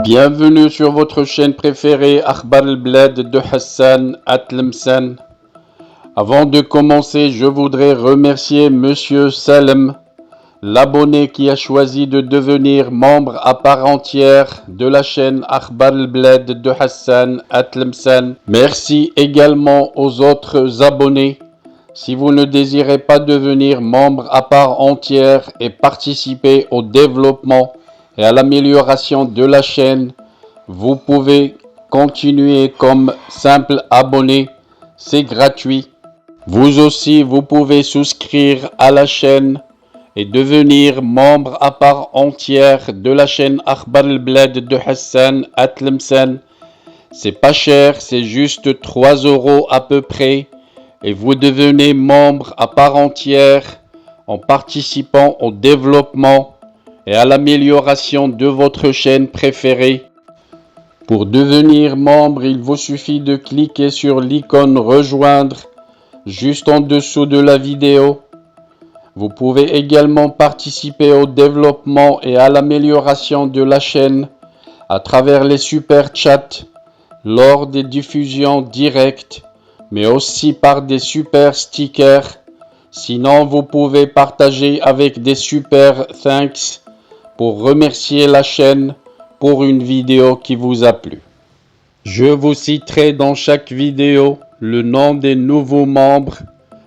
Bienvenue sur votre chaîne préférée Akhbar al-Bled de Hassan Atlemsen. Avant de commencer, je voudrais remercier Monsieur Salem, l'abonné qui a choisi de devenir membre à part entière de la chaîne Akhbar al-Bled de Hassan Atlemsen. Merci également aux autres abonnés. Si vous ne désirez pas devenir membre à part entière et participer au développement et à l'amélioration de la chaîne, vous pouvez continuer comme simple abonné, c'est gratuit. Vous aussi, vous pouvez souscrire à la chaîne et devenir membre à part entière de la chaîne Akhbar al-Bled de Hassan Atlemsen. C'est pas cher, c'est juste 3 € à peu près. Et vous devenez membre à part entière en participant au développement et à l'amélioration de votre chaîne préférée. Pour devenir membre, il vous suffit de cliquer sur l'icône rejoindre juste en dessous de la vidéo. Vous pouvez également participer au développement et à l'amélioration de la chaîne à travers les super chats lors des diffusions directes, mais aussi par des super stickers. Sinon, vous pouvez partager avec des super thanks pour remercier la chaîne pour une vidéo qui vous a plu. Je vous citerai dans chaque vidéo le nom des nouveaux membres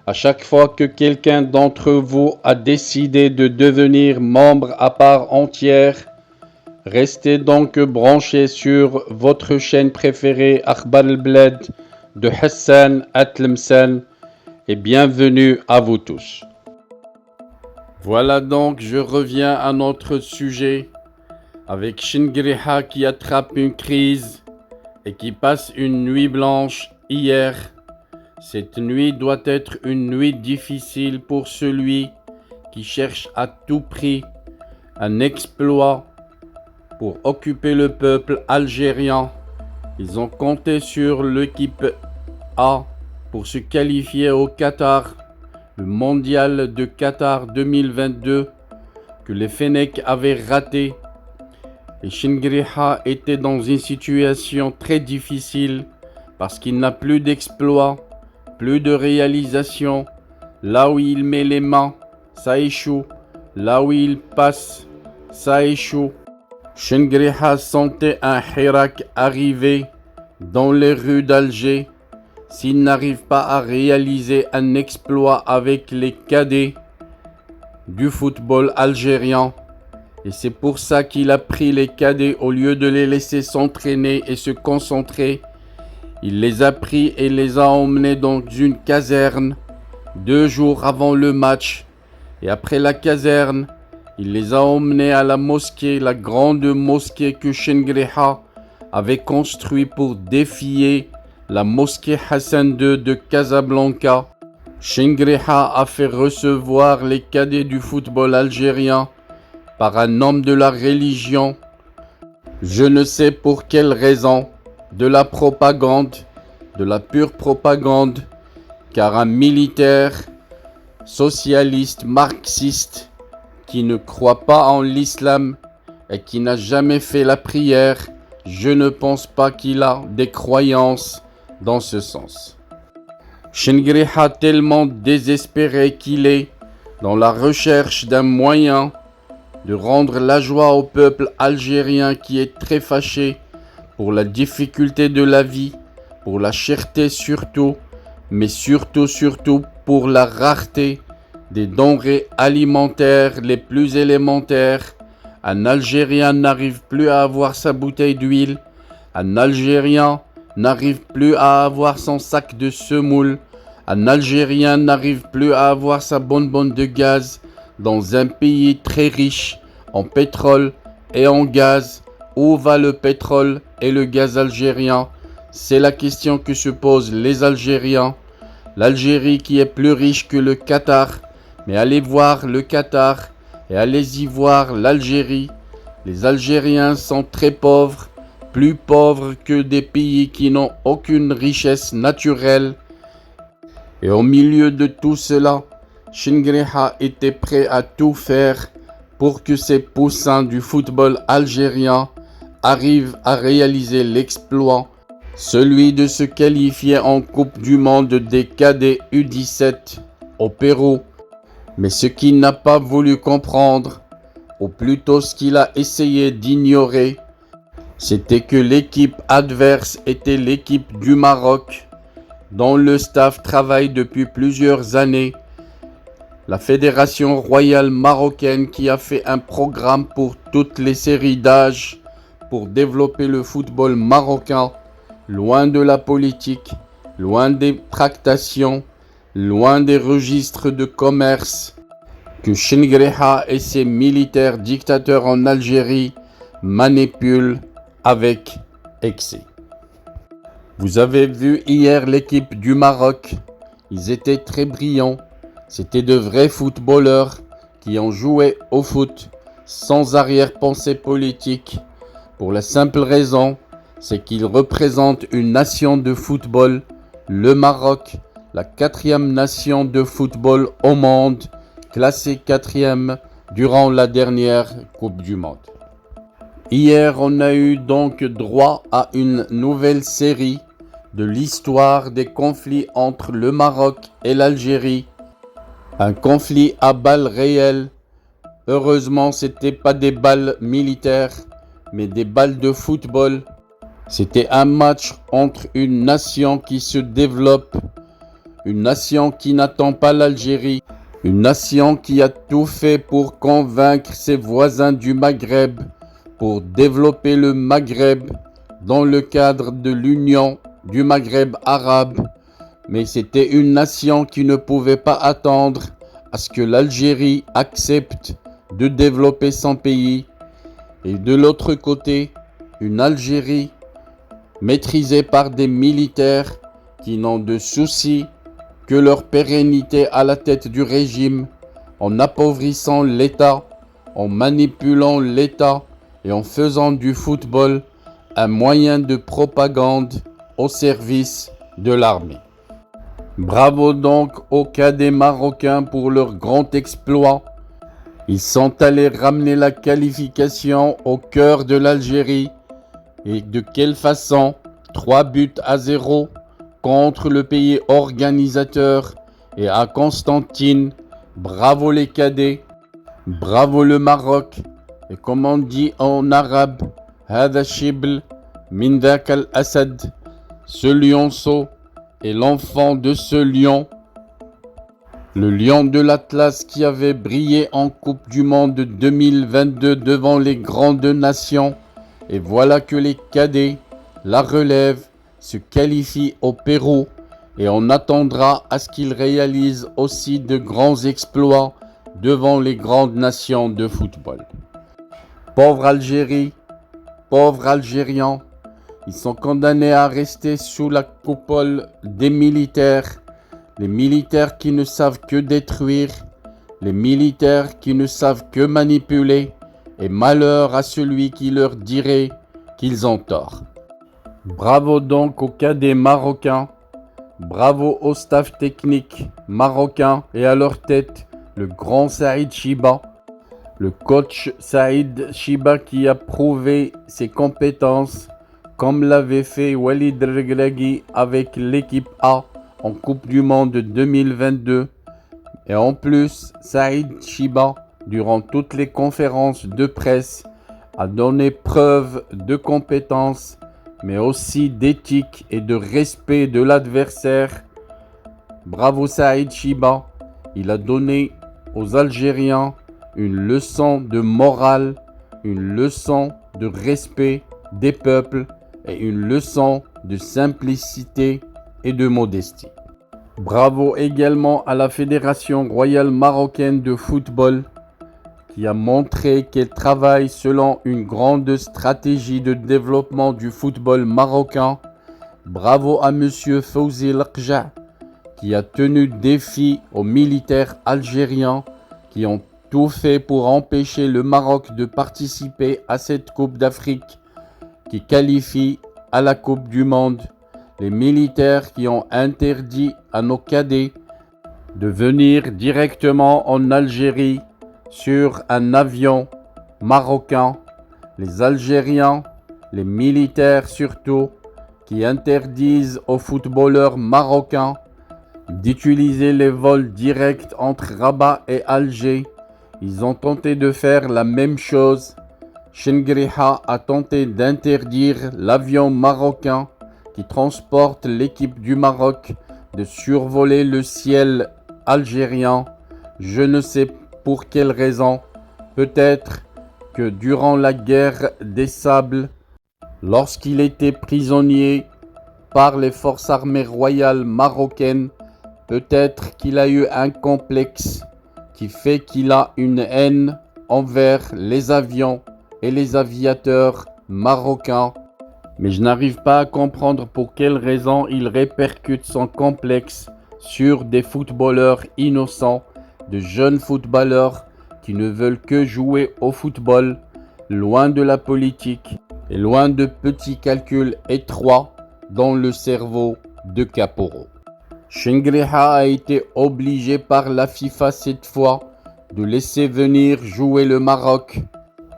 à chaque fois que quelqu'un d'entre vous a décidé de devenir membre à part entière. Restez donc branchés sur votre chaîne préférée Akhbar al-Bled de Hassan Atlemsen et bienvenue à vous tous. Voilà donc, je reviens à notre sujet avec Shingriha qui attrape une crise et qui passe une nuit blanche hier. Cette nuit doit être une nuit difficile pour celui qui cherche à tout prix un exploit pour occuper le peuple algérien. Ils ont compté sur l'équipe A pour se qualifier au Qatar, le mondial de Qatar 2022 que les Fennecs avaient raté. Et Shingriha était dans une situation très difficile parce qu'il n'a plus d'exploit, plus de réalisation. Là où il met les mains, ça échoue. Là où il passe, ça échoue. Shingriha sentait un Hirak arriver dans les rues d'Alger. S'il n'arrive pas à réaliser un exploit avec les cadets du football algérien, et c'est pour ça qu'il a pris les cadets au lieu de les laisser s'entraîner et se concentrer. Il les a pris et les a emmenés dans une caserne 2 jours avant le match. Et après la caserne, il les a emmenés à la mosquée, la grande mosquée que Shingriha avait construite pour défier la mosquée Hassan II de Casablanca. Shingriha a fait recevoir les cadets du football algérien par un homme de la religion. Je ne sais pour quelle raison, de la propagande, de la pure propagande, car un militaire socialiste, marxiste, qui ne croit pas en l'islam et qui n'a jamais fait la prière, je ne pense pas qu'il a des croyances dans ce sens. Shingriha, tellement désespéré qu'il est dans la recherche d'un moyen de rendre la joie au peuple algérien qui est très fâché pour la difficulté de la vie, pour la cherté surtout, mais surtout pour la rareté des denrées alimentaires les plus élémentaires. Un Algérien n'arrive plus à avoir sa bouteille d'huile. Un Algérien n'arrive plus à avoir son sac de semoule. Un Algérien n'arrive plus à avoir sa bonbonne de gaz dans un pays très riche en pétrole et en gaz. Où va le pétrole et le gaz algérien? C'est la question que se posent les Algériens. L'Algérie qui est plus riche que le Qatar. Mais allez voir le Qatar et allez-y voir l'Algérie. Les Algériens sont très pauvres, plus pauvres que des pays qui n'ont aucune richesse naturelle. Et au milieu de tout cela, Shingriha était prêt à tout faire pour que ces poussins du football algérien arrive à réaliser l'exploit, celui de se qualifier en Coupe du Monde des cadets U17 au Pérou. Mais ce qu'il n'a pas voulu comprendre, ou plutôt ce qu'il a essayé d'ignorer, c'était que l'équipe adverse était l'équipe du Maroc, dont le staff travaille depuis plusieurs années. La Fédération royale marocaine qui a fait un programme pour toutes les séries d'âge pour développer le football marocain, loin de la politique, loin des tractations, loin des registres de commerce que Chengreha et ses militaires dictateurs en Algérie manipulent avec excès. Vous avez vu hier l'équipe du Maroc, ils étaient très brillants, c'était de vrais footballeurs qui ont joué au foot sans arrière-pensée politique, pour la simple raison, c'est qu'ils représentent une nation de football, le Maroc, la 4e nation de football au monde, classée 4e durant la dernière Coupe du Monde. Hier, on a eu donc droit à une nouvelle série de l'histoire des conflits entre le Maroc et l'Algérie. Un conflit à balles réelles. Heureusement, c'était pas des balles militaires, mais des balles de football. C'était un match entre une nation qui se développe, une nation qui n'attend pas l'Algérie, une nation qui a tout fait pour convaincre ses voisins du Maghreb, pour développer le Maghreb dans le cadre de l'Union du Maghreb arabe. Mais c'était une nation qui ne pouvait pas attendre à ce que l'Algérie accepte de développer son pays. Et de l'autre côté, une Algérie maîtrisée par des militaires qui n'ont de souci que leur pérennité à la tête du régime, en appauvrissant l'État, en manipulant l'État et en faisant du football un moyen de propagande au service de l'armée. Bravo donc aux cadets marocains pour leur grand exploit. Ils sont allés ramener la qualification au cœur de l'Algérie. Et de quelle façon? 3-0 contre le pays organisateur et à Constantine. Bravo les cadets, bravo le Maroc. Et comme on dit en arabe, Hada Shibl min dhak al-Asad, ce lionceau est l'enfant de ce lion. Le lion de l'Atlas qui avait brillé en Coupe du Monde 2022 devant les grandes nations. Et voilà que les cadets, la relève, se qualifient au Pérou. Et on attendra à ce qu'ils réalisent aussi de grands exploits devant les grandes nations de football. Pauvre Algérie, pauvres Algériens, ils sont condamnés à rester sous la coupole des militaires. Les militaires qui ne savent que détruire, les militaires qui ne savent que manipuler, et malheur à celui qui leur dirait qu'ils ont tort. Bravo donc aux cadets marocains, bravo au staff technique marocain et à leur tête, le grand Saïd Chiba, le coach Saïd Chiba qui a prouvé ses compétences comme l'avait fait Walid Regragui avec l'équipe A en Coupe du Monde 2022. Et en plus, Saïd Chiba, durant toutes les conférences de presse, a donné preuve de compétences, mais aussi d'éthique et de respect de l'adversaire. Bravo Saïd Chiba, il a donné aux Algériens une leçon de morale, une leçon de respect des peuples et une leçon de simplicité et de modestie. Bravo également à la Fédération royale marocaine de football qui a montré qu'elle travaille selon une grande stratégie de développement du football marocain. Bravo à Monsieur Fawzi Lakja qui a tenu défi aux militaires algériens qui ont tout fait pour empêcher le Maroc de participer à cette Coupe d'Afrique qui qualifie à la Coupe du Monde. Les militaires qui ont interdit à nos cadets de venir directement en Algérie sur un avion marocain. Les Algériens les militaires surtout, qui interdisent aux footballeurs marocains d'utiliser les vols directs entre Rabat et Alger. Ils ont tenté de faire la même chose. Shengriha a tenté d'interdire l'avion marocain qui transporte l'équipe du Maroc de survoler le ciel algérien. Je ne sais pour quelle raison. Peut-être que durant la guerre des Sables, lorsqu'il était prisonnier par les forces armées royales marocaines, peut-être qu'il a eu un complexe qui fait qu'il a une haine envers les avions et les aviateurs marocains. Mais je n'arrive pas à comprendre pour quelle raison il répercute son complexe sur des footballeurs innocents, de jeunes footballeurs qui ne veulent que jouer au football, loin de la politique et loin de petits calculs étroits dans le cerveau de Kaporo. Shengriha a été obligé par la FIFA cette fois de laisser venir jouer le Maroc.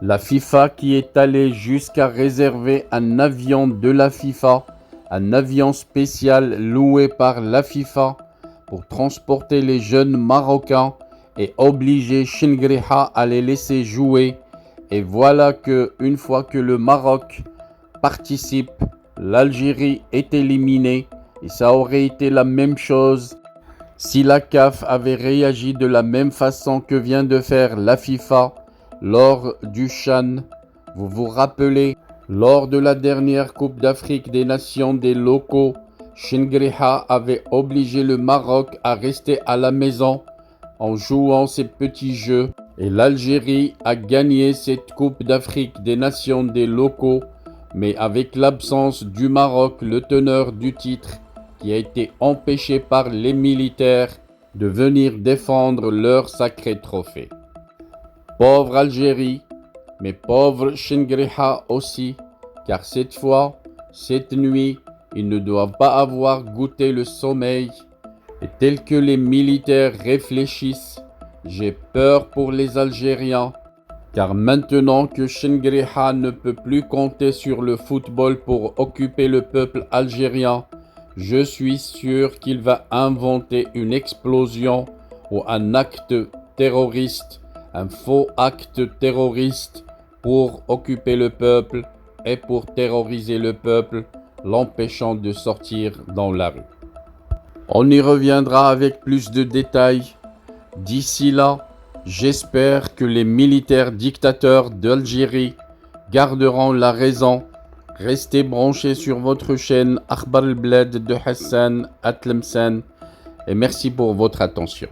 La FIFA qui est allée jusqu'à réserver un avion de la FIFA, un avion spécial loué par la FIFA pour transporter les jeunes Marocains et obliger Shengriha à les laisser jouer. Et voilà que une fois que le Maroc participe, l'Algérie est éliminée. Et ça aurait été la même chose si la CAF avait réagi de la même façon que vient de faire la FIFA lors du CHAN. Vous vous rappelez, lors de la dernière Coupe d'Afrique des Nations des locaux, Shengriha avait obligé le Maroc à rester à la maison en jouant ses petits jeux. Et l'Algérie a gagné cette Coupe d'Afrique des Nations des locaux, mais avec l'absence du Maroc, le teneur du titre, qui a été empêché par les militaires de venir défendre leur sacré trophée. Pauvre Algérie, mais pauvre Shengriha aussi, car cette fois, cette nuit, ils ne doivent pas avoir goûté le sommeil. Et tel que les militaires réfléchissent, j'ai peur pour les Algériens, car maintenant que Shengriha ne peut plus compter sur le football pour occuper le peuple algérien, je suis sûr qu'il va inventer une explosion ou un acte terroriste, un faux acte terroriste pour occuper le peuple et pour terroriser le peuple, l'empêchant de sortir dans la rue. On y reviendra avec plus de détails. D'ici là, j'espère que les militaires dictateurs d'Algérie garderont la raison. Restez branchés sur votre chaîne Akhbar al-Bled de Hassan Atlemsen et merci pour votre attention.